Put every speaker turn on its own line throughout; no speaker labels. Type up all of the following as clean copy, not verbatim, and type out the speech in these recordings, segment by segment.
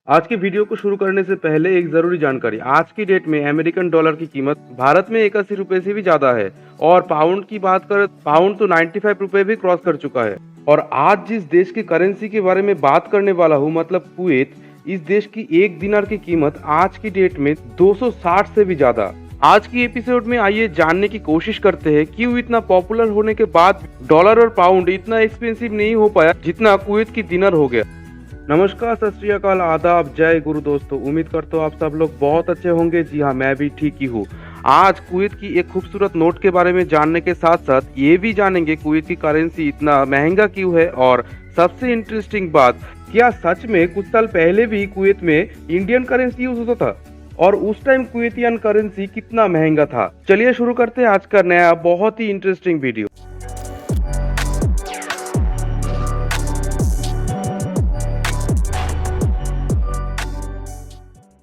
आज की वीडियो को शुरू करने से पहले एक जरूरी जानकारी। आज की डेट में अमेरिकन डॉलर की कीमत भारत में 81 रुपए से भी ज्यादा है और पाउंड की बात करें, पाउंड तो 95 रुपए भी क्रॉस कर चुका है। और आज जिस देश की करेंसी के बारे में बात करने वाला हूँ, मतलब कुवैत, इस देश की एक दिनार की कीमत आज की डेट में 260 से भी ज्यादा। आज की एपिसोड में आइए जानने की कोशिश करते हैं क्यों इतना पॉपुलर होने के बाद डॉलर और पाउंड इतना एक्सपेंसिव नहीं हो पाया जितना कुवैत की दिनार हो गया। नमस्कार, सत श्री अकाल, आदाब, जय गुरु दोस्तों। उम्मीद करता हूँ आप सब लोग बहुत अच्छे होंगे। जी हाँ, मैं भी ठीक ही हूँ। आज कुवैत की एक खूबसूरत नोट के बारे में जानने के साथ साथ ये भी जानेंगे कुवैत की करेंसी इतना महंगा क्यों है, और सबसे इंटरेस्टिंग बात, क्या सच में कुछ साल पहले भी कुवैत में इंडियन करेंसी यूज होता था और उस टाइम कुवैतियन करेंसी कितना महंगा था। चलिए शुरू करते हैं आज का नया बहुत ही इंटरेस्टिंग वीडियो।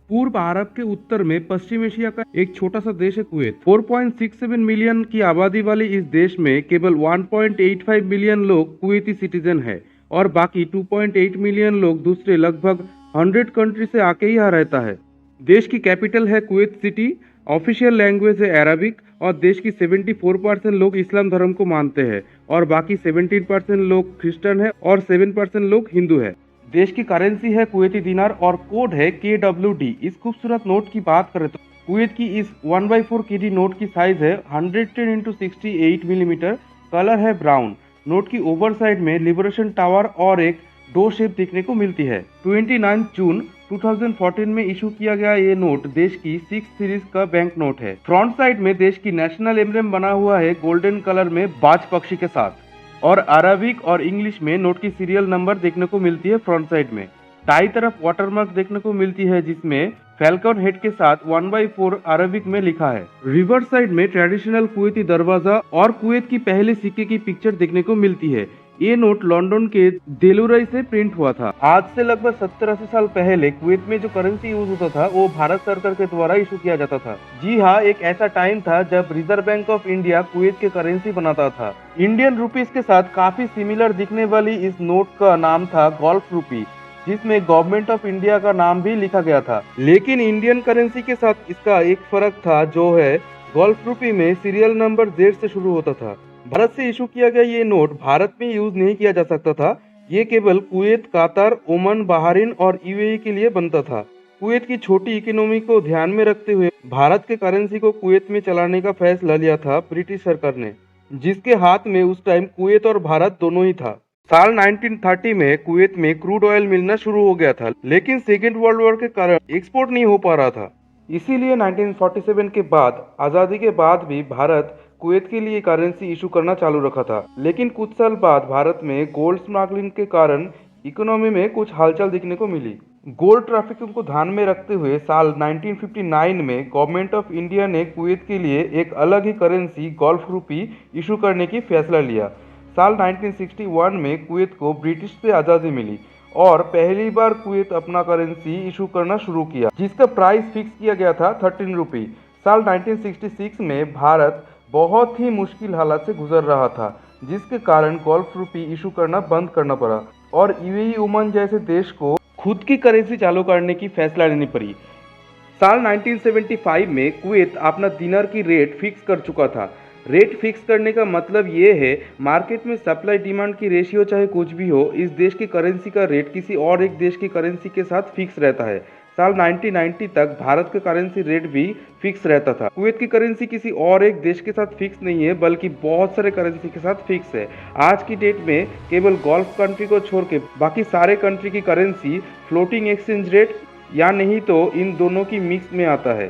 पूर्व अरब के उत्तर में पश्चिम एशिया का एक छोटा सा देश है कुवैत। 4.67 मिलियन की आबादी वाले इस देश में केवल 1.85 मिलियन लोग कुवैती सिटीजन है और बाकी 2.8 मिलियन लोग दूसरे लगभग 100 कंट्री से आके यहाँ रहता है। देश की कैपिटल है कुवैत सिटी। ऑफिशियल लैंग्वेज है अरबिक और देश की 74% लोग इस्लाम धर्म को मानते हैं और बाकी 17% लोग क्रिश्चियन है और 7% लोग हिंदू है। देश की करेंसी है कुवैती दिनार और कोड है KWD। इस खूबसूरत नोट की बात करें तो कुवैत की इस 1/4 KD नोट की साइज है 110 इंटू 68 मिलीमीटर। कलर है ब्राउन। नोट की ओवर साइड में लिबरेशन टावर और एक डो शेप देखने को मिलती है। 29 जून 2014 में इशू किया गया ये नोट देश की 6 सीरीज का बैंक नोट है। फ्रंट साइड में देश की नेशनल एम्ब्लेम बना हुआ है गोल्डन कलर में बाज पक्षी के साथ, और अरबिक और इंग्लिश में नोट की सीरियल नंबर देखने को मिलती है फ्रंट साइड में। दाई तरफ वाटरमार्क देखने को मिलती है जिसमें फैल्कन हेड के साथ 1/4 अरबिक में लिखा है। रिवर्स साइड में ट्रेडिशनल कुवैती दरवाजा और कुवैत की पहले सिक्के की पिक्चर देखने को मिलती है। ये नोट लंदन के देलुरई से प्रिंट हुआ था। आज से लगभग 70-80 साल पहले कुवैत में जो करेंसी यूज होता था वो भारत सरकार के द्वारा इशू किया जाता था। जी हाँ, एक ऐसा टाइम था जब reserve bank of India Kuwait के करेंसी बनाता था। इंडियन रुपीस के साथ काफी सिमिलर दिखने वाली इस नोट का नाम था गल्फ रूपी, जिसमें गवर्नमेंट ऑफ इंडिया का नाम भी लिखा गया था। लेकिन इंडियन करेंसी के साथ इसका एक फर्क था, जो है गल्फ रूपी में सीरियल नंबर Z से शुरू होता था। भारत से इशू किया गया ये नोट भारत में यूज नहीं किया जा सकता था। ये केवल कुवैत, कतर, ओमान, बहरीन और UAE के लिए बनता था। कुवैत की छोटी इकोनॉमी को ध्यान में रखते हुए भारत के करेंसी को कुवैत में चलाने का फैसला लिया था ब्रिटिश सरकार ने, जिसके हाथ में उस टाइम कुवैत और भारत दोनों ही था। साल 1930 में कुवैत में क्रूड ऑयल मिलना शुरू हो गया था, लेकिन सेकेंड वर्ल्ड वॉर के कारण एक्सपोर्ट नहीं हो पा रहा था। इसीलिए 1947 के बाद, आज़ादी के बाद भी भारत कुवैत के लिए करेंसी इशू करना चालू रखा था। लेकिन कुछ साल बाद भारत में गोल्ड स्मगलिंग के कारण इकोनॉमी में कुछ हलचल दिखने को मिली। गोल्ड ट्रैफिकिंग को ध्यान में रखते हुए साल 1959 में गवर्नमेंट ऑफ इंडिया ने कुवैत के लिए एक अलग ही करेंसी गल्फ रूपी इशू करने की फैसला लिया। साल 1961 में कुवैत को ब्रिटिश से आज़ादी मिली और पहली बार कुवैत अपना करेंसी इशू करना शुरू किया, जिसका प्राइस फिक्स किया गया था 13 रुपी। साल 1966 में भारत बहुत ही मुश्किल हालात से गुजर रहा था, जिसके कारण गल्फ रूपी इशू करना बंद करना पड़ा और UAE, ओमान जैसे देश को खुद की करेंसी चालू करने की फैसला लेनी पड़ी। साल 1975 में कुवैत अपना दिनार की रेट फिक्स कर चुका था। रेट फिक्स करने का मतलब ये है, मार्केट में सप्लाई डिमांड की रेशियो चाहे कुछ भी हो, इस देश की करेंसी का रेट किसी और एक देश की करेंसी के साथ फिक्स रहता है। साल 1990 तक भारत का करेंसी रेट भी फिक्स रहता था। कुवैत की करेंसी किसी और एक देश के साथ फिक्स नहीं है, बल्कि बहुत सारे करेंसी के साथ फिक्स है। आज की डेट में केवल गल्फ कंट्री को छोड़ के बाकी सारे कंट्री की करेंसी फ्लोटिंग एक्सचेंज रेट या नहीं तो इन दोनों की मिक्स में आता है।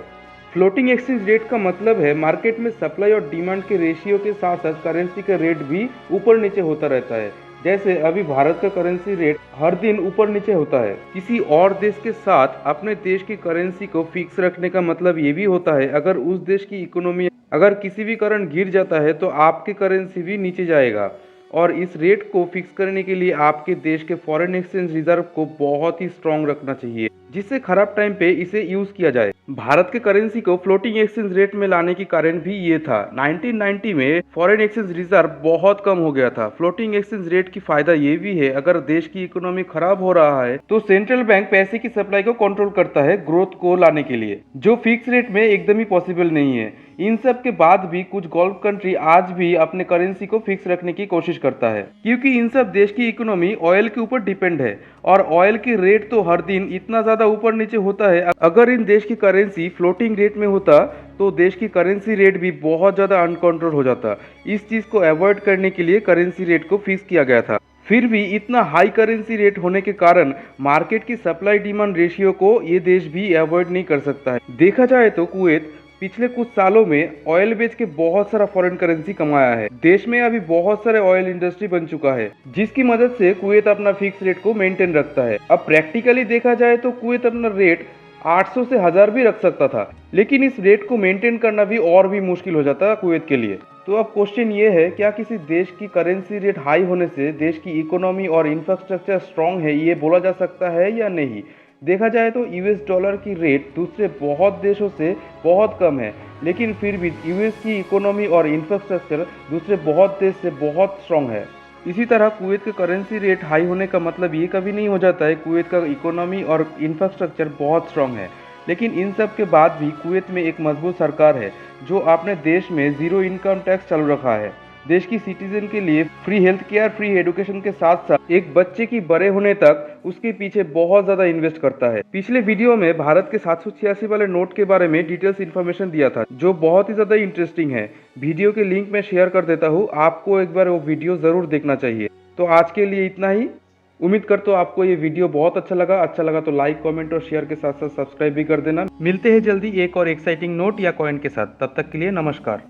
फ्लोटिंग एक्सचेंज रेट का मतलब है मार्केट में सप्लाई और डिमांड के रेशियो के साथ साथ करेंसी का रेट भी ऊपर नीचे होता रहता है। जैसे अभी भारत का करेंसी रेट हर दिन ऊपर नीचे होता है। किसी और देश के साथ अपने देश की करेंसी को फिक्स रखने का मतलब ये भी होता है, अगर उस देश की इकोनॉमी अगर किसी भी कारण गिर जाता है तो आपके करेंसी भी नीचे जाएगा। और इस रेट को फिक्स करने के लिए आपके देश के फॉरेन एक्सचेंज रिजर्व को बहुत ही स्ट्रांग रखना चाहिए, जिससे खराब टाइम पे इसे यूज किया जाए। भारत के करेंसी को फ्लोटिंग एक्सचेंज रेट में लाने की कारण भी ये था। 1990 में फॉरेन एक्सचेंज रिजर्व बहुत कम हो गया था। फ्लोटिंग एक्सचेंज रेट की फायदा ये भी है, अगर देश की इकोनॉमी खराब हो रहा है तो सेंट्रल बैंक पैसे की सप्लाई को कंट्रोल करता है ग्रोथ को लाने के लिए, जो फिक्स रेट में एकदम ही पॉसिबल नहीं है। इन सब के बाद भी कुछ गल्फ कंट्री आज भी अपने करेंसी को फिक्स रखने की कोशिश करता है, क्योंकि इन सब देश की इकोनॉमी ऑयल के ऊपर डिपेंड है और ऑयल की रेट तो हर दिन इतना ज्यादा ऊपर नीचे होता है। अगर इन देश की करेंसी फ्लोटिंग रेट में होता तो देश की करेंसी रेट भी बहुत ज्यादा अनकंट्रोल हो जाता। इस चीज को अवॉइड करने के लिए करेंसी रेट को फिक्स किया गया था। फिर भी इतना हाई करेंसी रेट होने के कारण मार्केट की सप्लाई डिमांड रेशियो को ये देश भी अवॉइड नहीं कर सकता है। देखा जाए तो कुवैत पिछले कुछ सालों में ऑयल बेच के बहुत सारा फॉरेन करेंसी कमाया है। देश में अभी बहुत सारे ऑयल इंडस्ट्री बन चुका है, जिसकी मदद से कुवैत अपना फिक्स रेट को मेंटेन रखता है। अब प्रैक्टिकली देखा जाए तो कुवैत अपना रेट 800 से 1000 भी रख सकता था, लेकिन इस रेट को मेंटेन करना भी और भी मुश्किल हो जाता है कुवैत के लिए। तो अब क्वेश्चन ये है, क्या किसी देश की करेंसी रेट हाई होने से देश की इकोनॉमी और इंफ्रास्ट्रक्चर स्ट्रांग है, ये बोला जा सकता है या नहीं? देखा जाए तो यूएस डॉलर की रेट दूसरे बहुत देशों से बहुत कम है, लेकिन फिर भी यूएस की इकोनॉमी और इंफ्रास्ट्रक्चर दूसरे बहुत देश से बहुत स्ट्रांग है। इसी तरह कुवैत के करेंसी रेट हाई होने का मतलब ये कभी नहीं हो जाता है कुवैत का इकोनॉमी और इंफ्रास्ट्रक्चर बहुत स्ट्रांग है। लेकिन इन सब के बाद भी कुवैत में एक मजबूत सरकार है जो अपने देश में जीरो इनकम टैक्स चालू रखा है। देश की सिटीजन के लिए free health care, free education के साथ साथ एक बच्चे की बड़े होने तक उसके पीछे बहुत ज्यादा इन्वेस्ट करता है। पिछले वीडियो में भारत के 786 वाले नोट के बारे में डिटेल्स इन्फॉर्मेशन दिया था, जो बहुत ही ज्यादा इंटरेस्टिंग है। वीडियो के लिंक मैं शेयर कर देता हूँ, आपको एक बार वो वीडियो जरूर देखना चाहिए। तो आज के लिए इतना ही। उम्मीद करता हूँ आपको ये वीडियो बहुत अच्छा लगा तो लाइक, कमेंट और शेयर के साथ साथ सब्सक्राइब भी कर देना। मिलते हैं जल्दी एक और एक्साइटिंग नोट या कॉइन के साथ, तब तक के लिए नमस्कार।